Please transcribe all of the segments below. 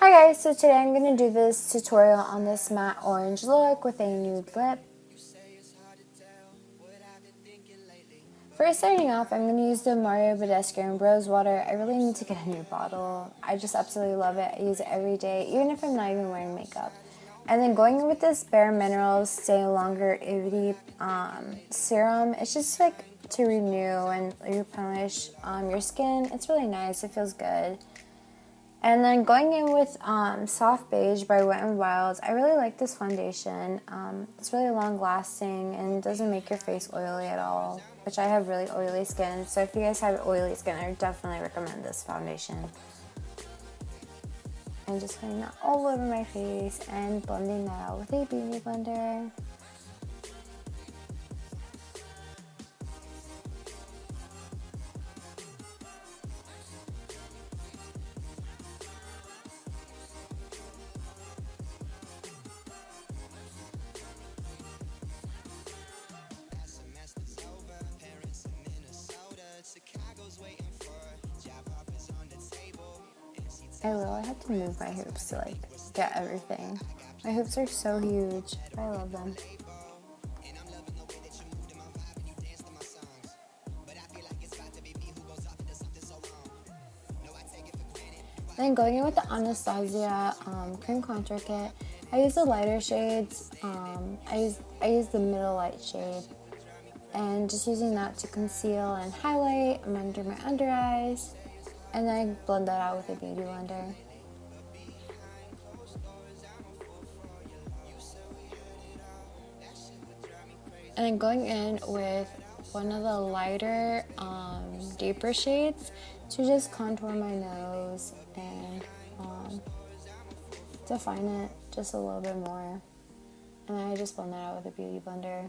Hi guys, so today I'm going to do this tutorial on this matte orange look with a nude lip. First, starting off, I'm going to use the Mario Badescu Rose Water. I really need to get a new bottle. I just absolutely love it. I use it every day, even if I'm not even wearing makeup. And then going in with this Bare Minerals Stay Longer Eau serum. It's just like to renew and replenish your skin. It's really nice. It feels good. And then going in with Soft Beige by Wet n Wild. I really like this foundation. It's really long lasting and doesn't make your face oily at all, which I have really oily skin. So if you guys have oily skin, I definitely recommend this foundation. And just putting that all over my face and blending that out with a beauty blender. I literally have to move my hoops to like get everything. My hoops are so huge. I love them. Then going in with the Anastasia cream contour kit. I use the lighter shades. I use the middle light shade, and just using that to conceal and highlight under my under eyes. And then I blend that out with a beauty blender. And then going in with one of the lighter, deeper shades to just contour my nose and define it just a little bit more. And then I just blend that out with a beauty blender.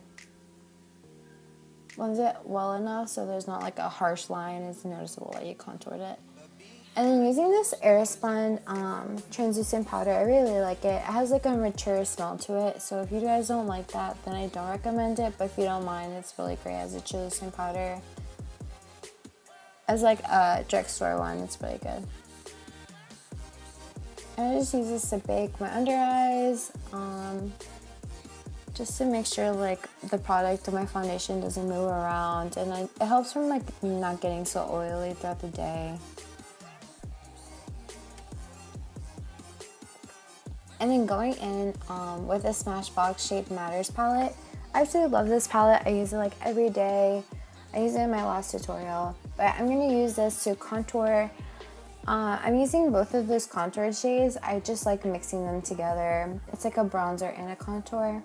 Blends it well enough so there's not like a harsh line. It's noticeable that you contoured it. And then using this Airspun translucent powder, I really like it. It has like a mature smell to it, so if you guys don't like that, then I don't recommend it, but if you don't mind, it's really great as a translucent powder. As like a drugstore one, it's really good. And I just use this to bake my under eyes, just to make sure like the product of my foundation doesn't move around, and it helps from like not getting so oily throughout the day. And then going in with the Smashbox Shape Matters palette. I absolutely love this palette. I use it like every day. I used it in my last tutorial, but I'm going to use this to contour. I'm using both of those contoured shades. I just like mixing them together. It's like a bronzer and a contour.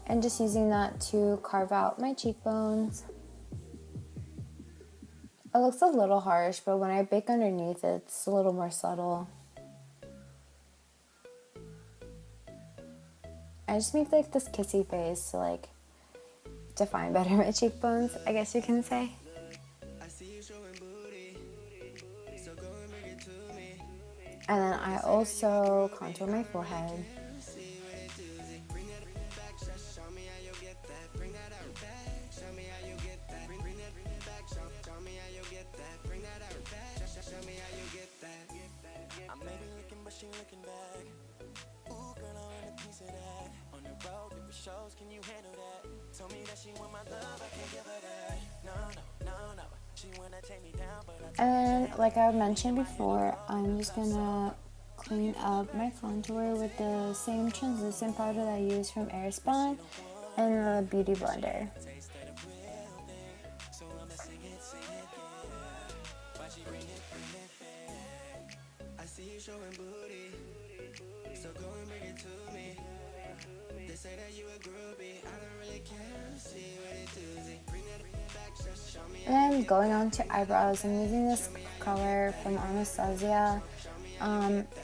And just using that to carve out my cheekbones. It looks a little harsh, but when I bake underneath, it's a little more subtle. I just make like this kissy face to like define better my cheekbones, I guess you can say. And then I also contour my forehead. And like I mentioned before, I'm just gonna clean up my contour with the same translucent powder that I used from Airspun and the beauty blender. And then going on to eyebrows, I'm using this color from Anastasia.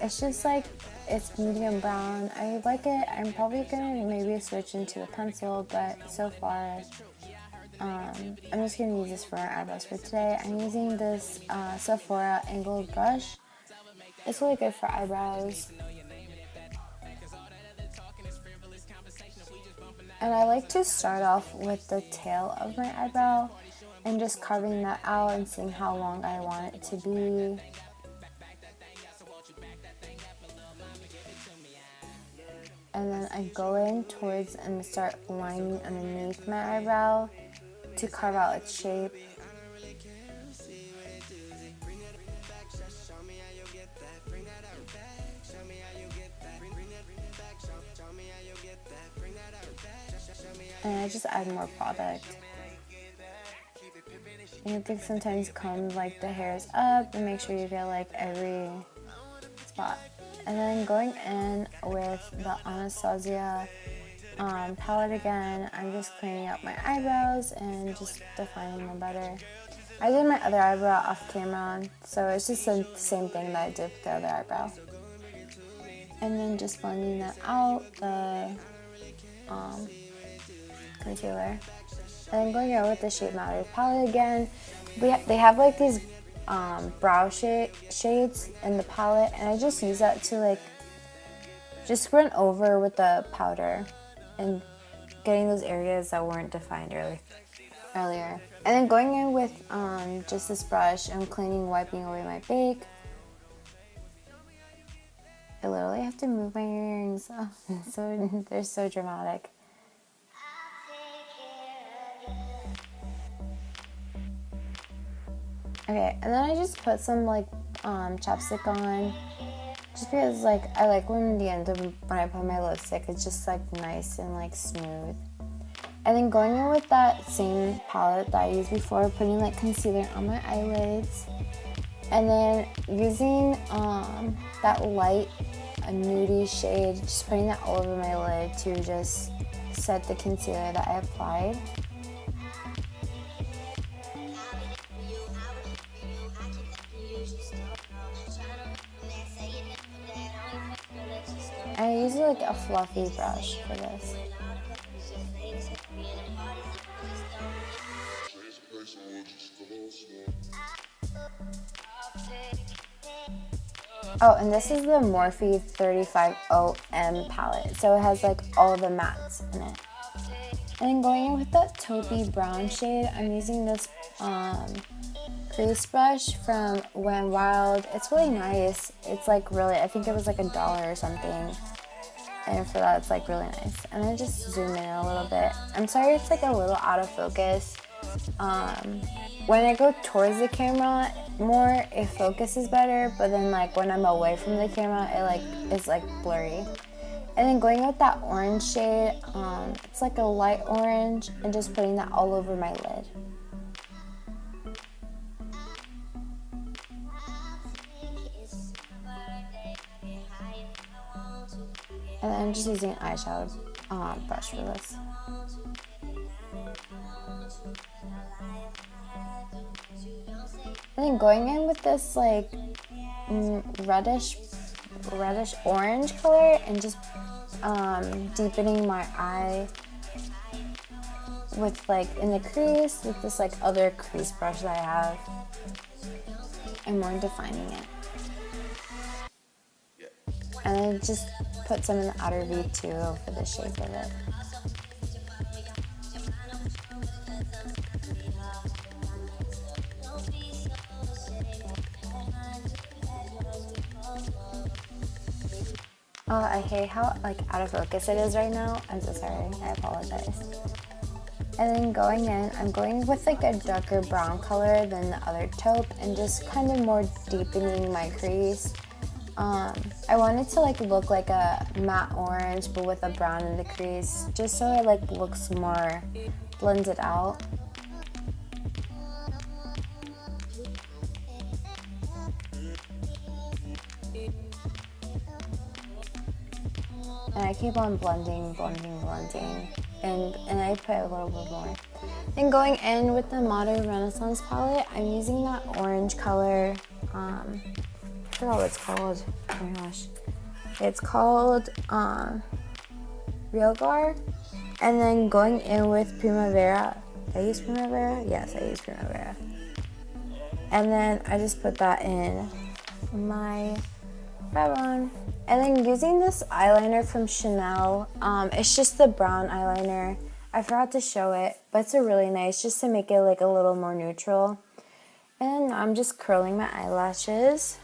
It's just like, it's medium brown. I like it. I'm probably gonna maybe switch into a pencil, but so far, I'm just gonna use this for my eyebrows for today. I'm using this Sephora angled brush. It's really good for eyebrows. And I like to start off with the tail of my eyebrow and just carving that out and seeing how long I want it to be. I go in towards and start lining underneath my eyebrow to carve out its shape. And I just add more product. And you think sometimes comb like the hairs up and make sure you get like every spot. And then going in with the Anastasia palette again, I'm just cleaning up my eyebrows and just defining them better. I did my other eyebrow off camera, so it's just the same thing that I did with the other eyebrow. And then just blending that out, the concealer. And then going out with the Shape Matters palette again. They have like these brow shades in the palette, and I just use that to like just run over with the powder and getting those areas that weren't defined earlier. And then going in with just this brush, I'm wiping away my bake. I literally have to move my earrings, so they're so dramatic. Okay, and then I just put some like chapstick on, just because like I like when the end of when I put my lipstick, it's just like nice and like smooth. And then going in with that same palette that I used before, putting like concealer on my eyelids, and then using that light nudie shade, just putting that all over my lid to just set the concealer that I applied. I use like a fluffy brush for this. Oh, and this is the Morphe 35OM palette, so it has like all the mattes in it. And then going in with that taupey brown shade, I'm using this crease brush from Wet n Wild. It's really nice. It's like really, I think it was like $1 or something. And for that, it's like really nice. And then just zoom in a little bit. I'm sorry it's like a little out of focus. When I go towards the camera more, it focuses better, but then like when I'm away from the camera, it's like blurry. And then going with that orange shade, it's like a light orange, and just putting that all over my lid. And then I'm just using an eyeshadow brush for this. And then going in with this like reddish orange color, and just deepening my eye with like in the crease with this like other crease brush that I have, and more defining it. And then just put some in the outer V too for the shape of it. Oh, I hate how like out of focus it is right now. I'm so sorry. I apologize. And then going in, I'm going with like a darker brown color than the other taupe, and just kind of more deepening my crease. I wanted to like look like a matte orange, but with a brown in the crease, just so it like looks more blended out. And I keep on blending, and I put a little bit more. Then going in with the Modern Renaissance palette, I'm using that orange color. I forgot what it's called. Oh my gosh. It's called Real Guard. And then going in with Primavera. Did I use Primavera? Yes, I used Primavera. And then I just put that in my brown. And then using this eyeliner from Chanel. It's just the brown eyeliner. I forgot to show it, but it's a really nice, just to make it like a little more neutral. And I'm just curling my eyelashes.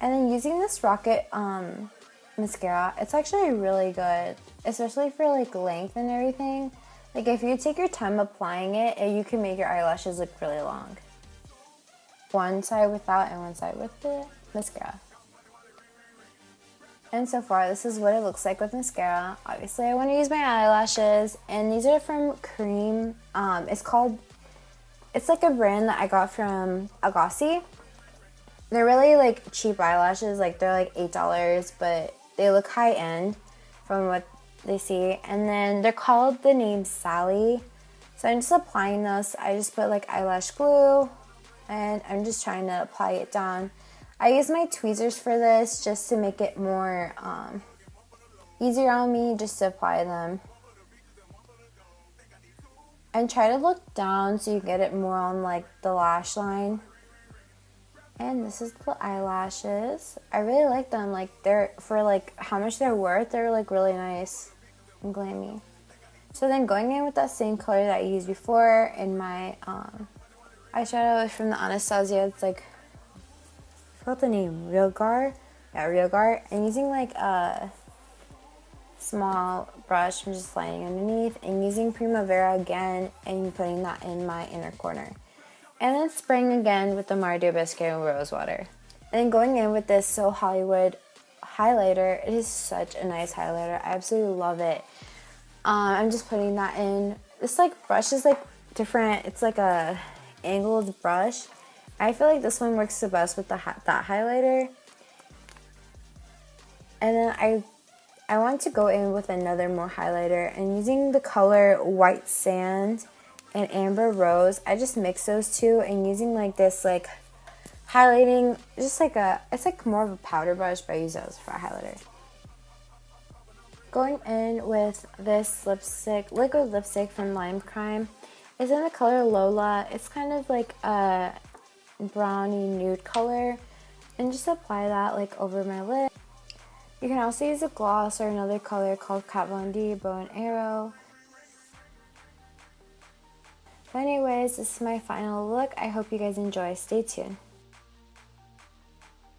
And then using this Rocket mascara. It's actually really good, especially for like length and everything. Like if you take your time applying it, you can make your eyelashes look really long. One side without and one side with the mascara. And so far, this is what it looks like with mascara. Obviously, I want to use my eyelashes, and these are from Creme. It's like a brand that I got from Agassi. They're really like cheap eyelashes, like they're like $8, but they look high end from what they see. And then they're called the name Sally. So I'm just applying those. I just put like eyelash glue, and I'm just trying to apply it down. I use my tweezers for this just to make it more easier on me just to apply them. And try to look down so you get it more on like the lash line. And this is the eyelashes. I really like them. Like they're, for like how much they're worth, they're like really nice and glammy. So then going in with that same color that I used before in my eyeshadow from the Anastasia. It's like, I forgot the name, Realgar? Yeah, Realgar. I'm using like a small brush. I'm just lining underneath and using Primavera again and putting that in my inner corner. And then spraying again with the Mario Badescu and Rose Water. And then going in with this So Hollywood highlighter. It is such a nice highlighter. I absolutely love it. I'm just putting that in. This like brush is like different. It's like a angled brush. I feel like this one works the best with that highlighter. And then I want to go in with another more highlighter, and using the color White Sand and Amber Rose, I just mix those two and using like this like highlighting, just like it's like more of a powder brush, but I use those for a highlighter. Going in with this lipstick, liquid lipstick from Lime Crime. It's in the color Lola. It's kind of like a browny nude color, and just apply that like over my lip. You can also use a gloss or another color called Kat Von D Bow and Arrow. But anyways, this is my final look. I hope you guys enjoy. Stay tuned.